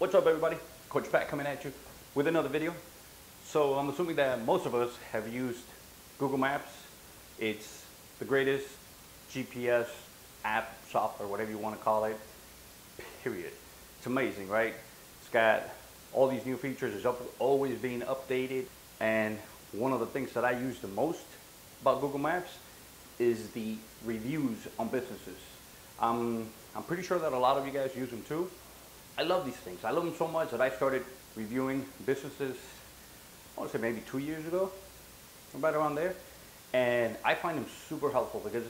What's up, everybody? Coach Pat coming at you with another video. So I'm assuming that most of us have used Google Maps. It's the greatest GPS app, software, whatever you want to call it, period. It's amazing, right? It's got all these new features. It's always being updated. And one of the things that I use the most about Google Maps is the reviews on businesses. I'm pretty sure that a lot of you guys use them too. I love these things. I love them so much that I started reviewing businesses, I want to say maybe 2 years ago, right around there. And I find them super helpful because,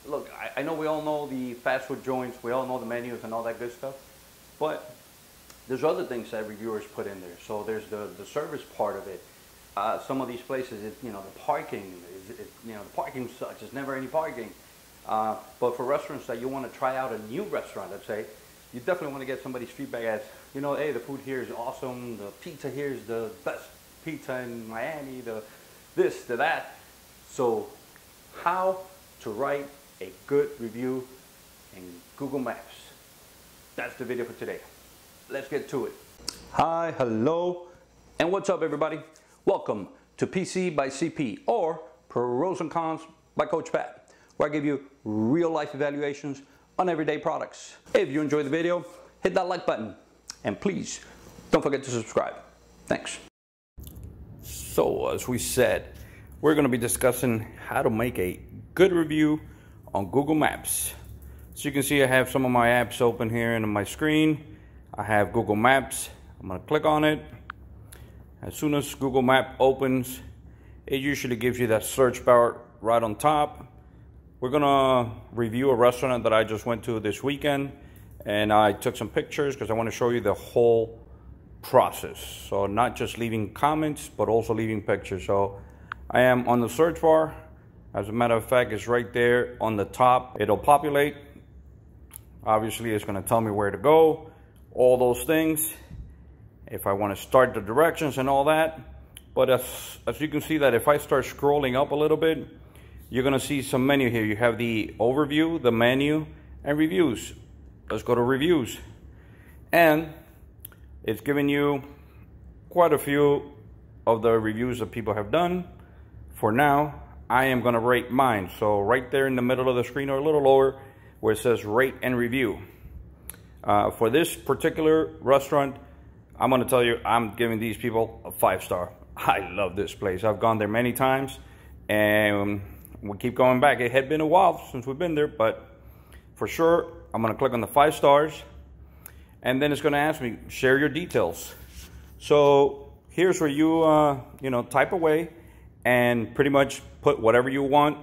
look, I know we all know the fast food joints, we all know the menus and all that good stuff, but there's other things that reviewers put in there. So there's the service part of it. Some of these places, the parking, the parking sucks. There's never any parking. But for restaurants that you want to try out a new restaurant, let's say, you definitely want to get somebody's feedback as, hey, the food here is awesome, the pizza here is the best pizza in Miami, the this, the that. So how to write a good review in Google Maps. That's the video for today. Let's get to it. Hi, hello, and what's up, everybody? Welcome to PC by CP, or Pros and Cons by Coach Pat, where I give you real life evaluations on everyday products. If you enjoyed the video, hit that like button, and please don't forget to subscribe. Thanks. So as we said, we're going to be discussing how to make a good review on Google Maps. So you can see I have some of my apps open here on my screen. I have Google Maps. I'm going to click on it. As soon as Google Map opens, it usually gives you that search bar right on top. We're gonna review a restaurant that I just went to this weekend, and I took some pictures because I want to show you the whole process. So not just leaving comments, but also leaving pictures. So I am on the search bar. As a matter of fact, it's right there on the top. It'll populate. Obviously, it's gonna tell me where to go, all those things. If I want to start the directions and all that. But as you can see that if I start scrolling up a little bit, you're going to see some menu here. You have the overview, the menu, and reviews. Let's go to reviews. And it's giving you quite a few of the reviews that people have done. For now, I am going to rate mine. So right there in the middle of the screen, or a little lower, where it says rate and review. For this particular restaurant, I'm going to tell you, I'm giving these people a 5-star. I love this place. I've gone there many times, and we keep going back. It had been a while since we've been there, but for sure, I'm going to click on the 5 stars, and then it's going to ask me, share your details. So here's where you, type away and pretty much put whatever you want,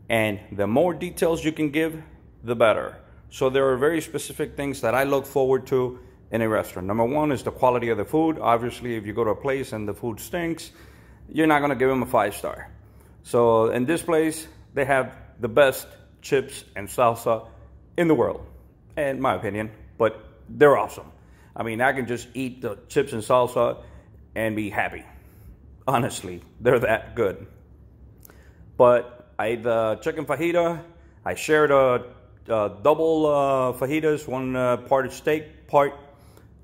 and the more details you can give, the better. So there are very specific things that I look forward to in a restaurant. Number one is the quality of the food. Obviously, if you go to a place and the food stinks, you're not going to give them a 5-star. So in this place, they have the best chips and salsa in the world, in my opinion, but they're awesome. I mean, I can just eat the chips and salsa and be happy. Honestly, they're that good. But I ate the chicken fajita. I shared a double fajitas, one part steak, part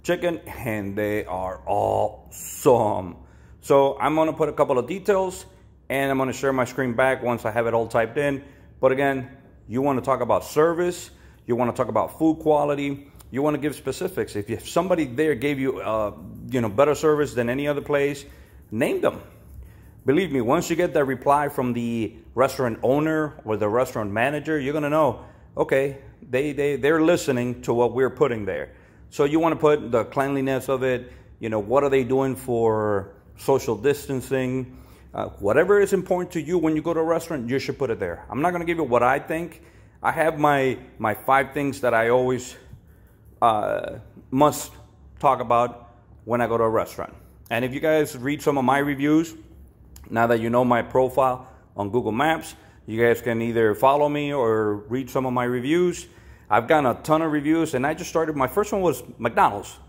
chicken, and they are awesome. So I'm going to put a couple of details, and I'm going to share my screen back once I have it all typed in. But again, you want to talk about service, you want to talk about food quality, you want to give specifics. If somebody there gave you better service than any other place, name them. Believe me, once you get that reply from the restaurant owner or the restaurant manager, you're going to know, okay, they're listening to what we're putting there. So you want to put the cleanliness of it, what are they doing for social distancing, whatever is important to you when you go to a restaurant, you should put it there. I'm not going to give you what I think. I have my 5 things that I always must talk about when I go to a restaurant. And if you guys read some of my reviews, now that you know my profile on Google Maps, you guys can either follow me or read some of my reviews. I've gotten a ton of reviews, and I just started, my first one was McDonald's.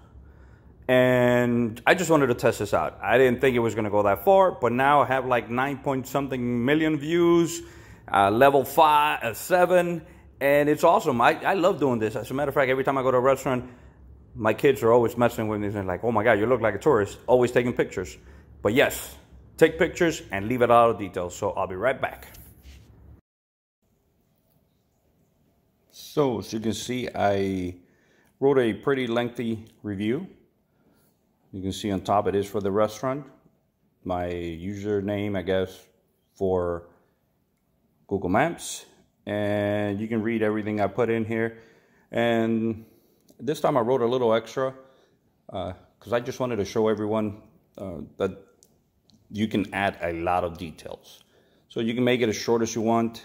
And I just wanted to test this out. I didn't think it was going to go that far, but now I have like 9-point-something million views, level 7, and it's awesome. I love doing this. As a matter of fact, every time I go to a restaurant, my kids are always messing with me and like, oh my God, you look like a tourist, always taking pictures. But yes, take pictures and leave it out of details. So I'll be right back. So as you can see, I wrote a pretty lengthy review. You can see on top it is for the restaurant. My username, I guess, for Google Maps. And you can read everything I put in here. And this time I wrote a little extra because I just wanted to show everyone that you can add a lot of details. So you can make it as short as you want,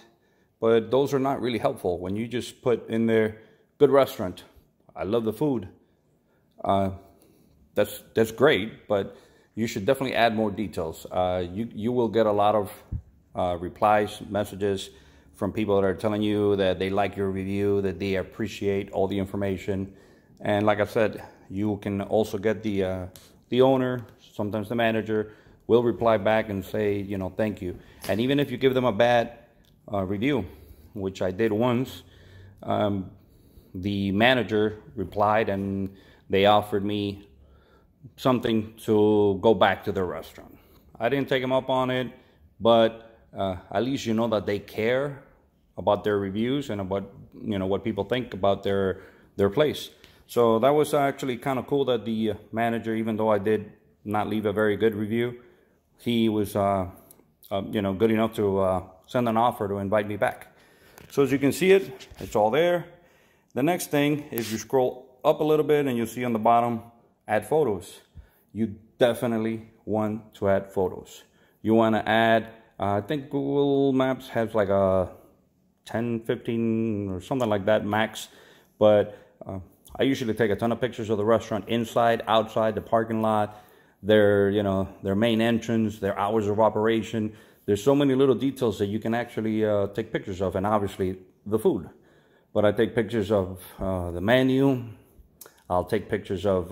but those are not really helpful. When you just put in there, good restaurant, I love the food, that's great, but you should definitely add more details. You will get a lot of replies, messages from people that are telling you that they like your review, that they appreciate all the information. And like I said, you can also get the owner, sometimes the manager, will reply back and say, you know, thank you. And even if you give them a bad review, which I did once, the manager replied and they offered me something to go back to their restaurant. I didn't take them up on it, but at least you know that they care about their reviews and about, you know, what people think about their place. So that was actually kind of cool that the manager, even though I did not leave a very good review, he was you know, good enough to send an offer to invite me back. So as you can see it's all there. The next thing is you scroll up a little bit and you'll see on the bottom, add photos. You definitely want to add photos. You want to add, I think Google Maps has like a 10, 15 or something like that max, but I usually take a ton of pictures of the restaurant, inside, outside, the parking lot, their, you know, their main entrance, their hours of operation. There's so many little details that you can actually take pictures of, and obviously the food. But I take pictures of the menu. I'll take pictures of,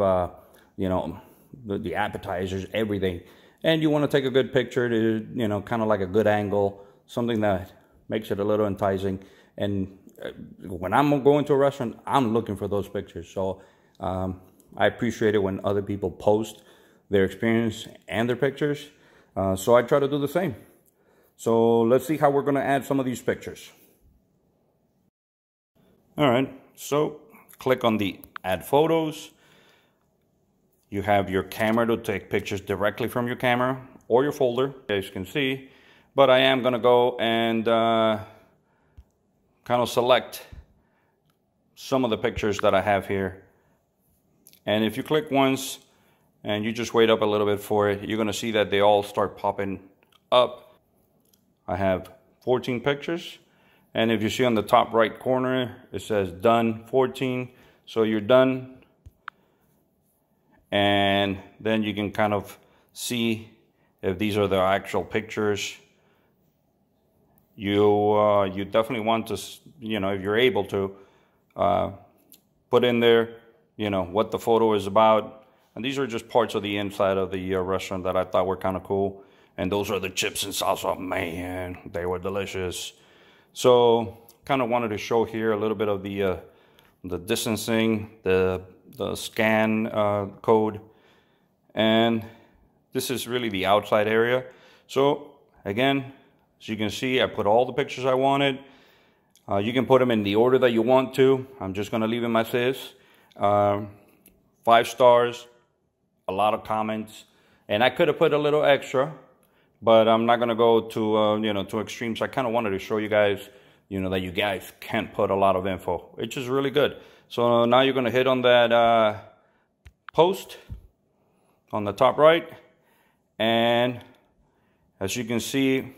you know, the appetizers, everything. And you want to take a good picture to, you know, kind of like a good angle, something that makes it a little enticing. And when I'm going to a restaurant, I'm looking for those pictures. So I appreciate it when other people post their experience and their pictures. So I try to do the same. So let's see how we're going to add some of these pictures. All right, so click on the add photos. You have your camera to take pictures directly from your camera or your folder, as you can see. But I am going to go and kind of select some of the pictures that I have here. And if you click once and you just wait up a little bit for it, you're going to see that they all start popping up. I have 14 pictures. And if you see on the top right corner, it says done 14. So you're done. And then you can kind of see if these are the actual pictures. You definitely want to, you know, if you're able to, put in there, you know, what the photo is about. And these are just parts of the inside of the restaurant that I thought were kind of cool. And those are the chips and salsa. Man, they were delicious. So kind of wanted to show here a little bit of the distancing, the scan code. And this is really the outside area. So again, as you can see, I put all the pictures I wanted. You can put them in the order that you want to. I'm just going to leave them as is. 5 stars, a lot of comments. And I could have put a little extra, but I'm not going to go to, you know, to extremes. I kind of wanted to show you guys, you know, that you guys can't put a lot of info, which is really good. So now you're going to hit on that post on the top right. And as you can see,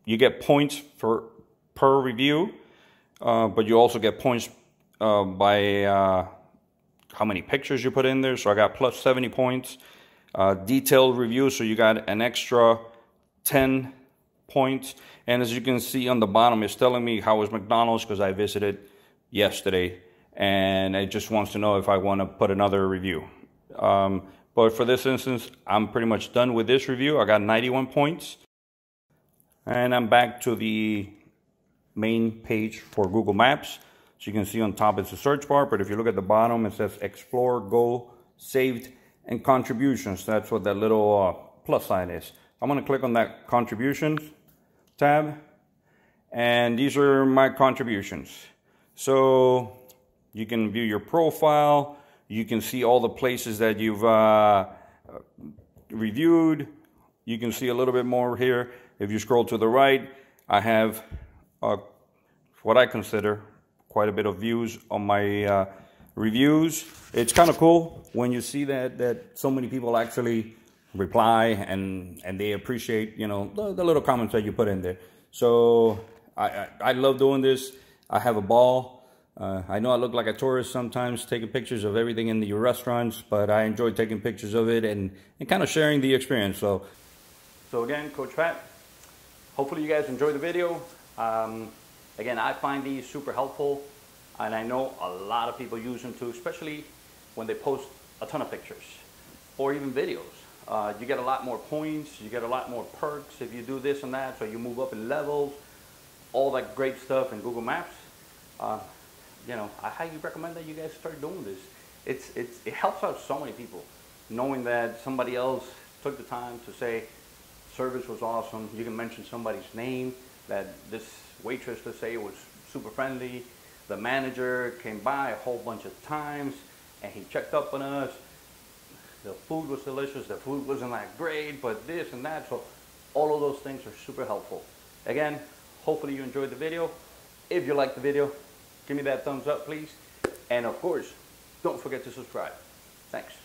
you get points per review, but you also get points by how many pictures you put in there. So I got plus 70 points. Detailed review, so you got an extra 10 points. And as you can see on the bottom, it's telling me how was McDonald's because I visited yesterday. And it just wants to know if I want to put another review. But for this instance, I'm pretty much done with this review. I got 91 points. And I'm back to the main page for Google Maps. So you can see on top it's a search bar, but if you look at the bottom, it says Explore, Go, Saved, and Contributions. That's what that little plus sign is. I'm going to click on that Contributions tab, and these are my contributions. So you can view your profile, you can see all the places that you've reviewed. You can see a little bit more here. If you scroll to the right, I have what I consider quite a bit of views on my reviews. It's kind of cool when you see that so many people actually reply and they appreciate, you know, the little comments that you put in there. So I love doing this. I have a ball. I know I look like a tourist sometimes taking pictures of everything in the restaurants, but I enjoy taking pictures of it and kind of sharing the experience. So again, Coach Pat, hopefully you guys enjoyed the video. Again, I find these super helpful, and I know a lot of people use them too, especially when they post a ton of pictures or even videos. You get a lot more points, you get a lot more perks if you do this and that, so you move up in levels, all that great stuff in Google Maps. You know, I highly recommend that you guys start doing this. It helps out so many people, knowing that somebody else took the time to say service was awesome. You can mention somebody's name, that this waitress, let's say, was super friendly. The manager came by a whole bunch of times and he checked up on us. The food was delicious, the food wasn't that great, but this and that. So all of those things are super helpful. Again, hopefully you enjoyed the video. If you liked the video, give me that thumbs up, please. And of course, don't forget to subscribe. Thanks.